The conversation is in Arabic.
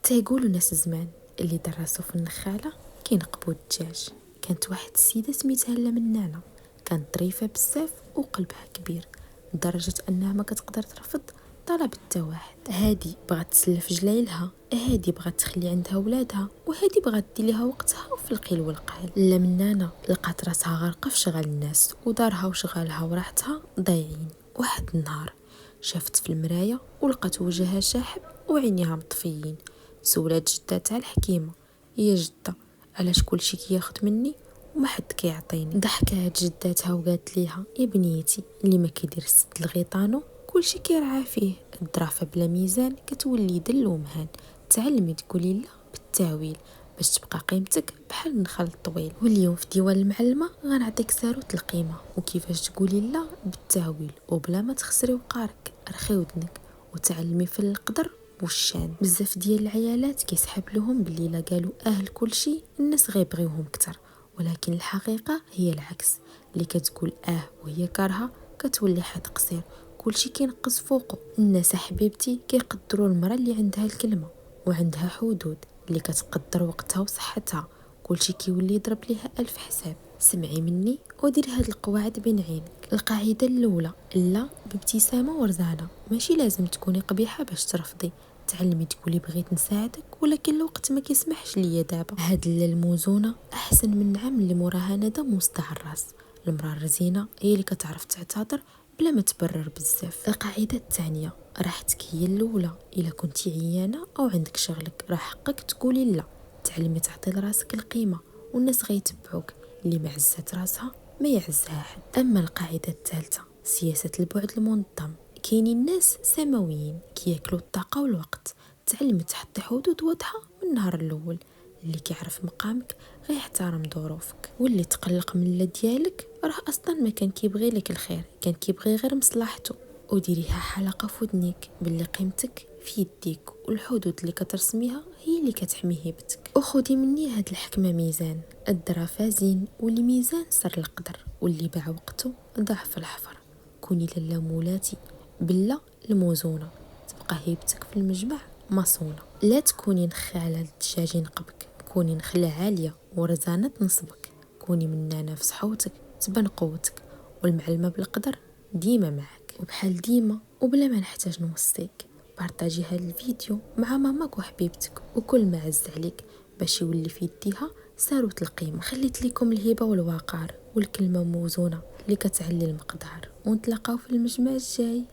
تيقولوا ناس زمان اللي درسوا في النخالة كينقبوا الدجاج. كانت واحد السيدة سميتها لا منانة، كانت ظريفة بزاف وقلبها كبير لدرجة انها ما كتقدر ترفض طلب حتى واحد. هادي بغات تسلف جلايلها، هادي بغات تخلي عندها ولادها، وهادي بغات دير ليها وقتها في القيل والقال. لا منانة لقات راسها غارقة في شغل الناس، ودارها وشغالها وراحتها ضايعين. واحد النهار شافت في المراية ولقات وجهها شاحب وعينيها مطفيين. سولات جداتها الحكيمة: يا جدة، علاش كلشي كياخد مني وما حد كيعطيني؟ ضحكات جداتها وقالت ليها: يا بنيتي، اللي ما كيدير السد الغيطانو كلشي كيرعى فيه. الدرافة بلا ميزان كتولي دل ومهان. تعلمي تقولي لا بالتاويل باش تبقى قيمتك بحال النخل الطويل. واليوم في ديوان المعلمة غنعطيك ساروت القيمة وكيفاش تقولي لا بالتاويل وبلا ما تخسري وقارك. رخي ودنك وتعلمي في القدر والشان. بزاف ديال العيالات كيسحب لهم باللي لا قالوا كل شيء الناس غيبغيوهم كتر، ولكن الحقيقة هي العكس. اللي كتقول وهي كارهة كتولي حد قصير، كل شيء كينقص فوقه. الناس حبيبتي كيقدروا المرأة اللي عندها الكلمة وعندها حدود، اللي كتقدر وقتها وصحتها. كل شيء كيولي يضرب ليها ألف حساب. سمعي مني ودير هاد القواعد بين عينك. القاعدة الأولى: لا بابتسامة ورزانة. ماشي لازم تكوني قبيحة باش ترفضي. تعلمي تقولي بغيت نساعدك ولكن الوقت ما كيسمحش ليا دابا. هاد الموزونة احسن من نعم اللي موراها ندم وصداع الراس. المراه الرزينه هي اللي كتعرف تعتذر بلا ما تبرر بزاف. القاعده الثانيه: راحتك هي الاولى. الا كنتي عيانه او عندك شغلك راه حقك تقولي لا. تعلمي تعطي لراسك القيمه والناس غيتبعوك. اللي ما عزات راسها ما يعزها حد. اما القاعده الثالثه: سياسه البعد المنظم. كاينين ناس سماويين كياكلوا الطاقه والوقت. تعلمي تحطي حدود واضحه من النهار الاول. اللي كيعرف مقامك غيحترم ظروفك، واللي تقلق من لا ديالك راه اصلا ما كان كيبغي لك الخير، كان كيبغي غير مصلحته. وديريها حلقه في ودنيك باللي قيمتك في يديك، والحدود اللي كترسميها هي اللي كتحمي هيبتك. وخدي مني هاد الحكمه: ميزان الدرا زين، واللي ميزان سر القدر، واللي باع وقته ضاع في الحفر. كوني لالا مولاتي بلا الموزونه، تبقى هيبتك في المجمع مصونه. لا تكوني نخاله للدجاج ينقبك، كوني نخلة عالية ورزانة تنصبك. كوني منانة في صحوتك تبان قوتك، والمعلمة بالقدر ديما معك. وبحال ديما وبلا ما نحتاج نوصيك، بارطاجي هذا الفيديو مع ماماك وحبيبتك وكل ما عز عليك باش يولي في يديها ساروت القيمة. خليت لكم الهبة والوقار والكلمة موزونة اللي كتعلي المقدار، ونتلاقاو في المجمع الجاي.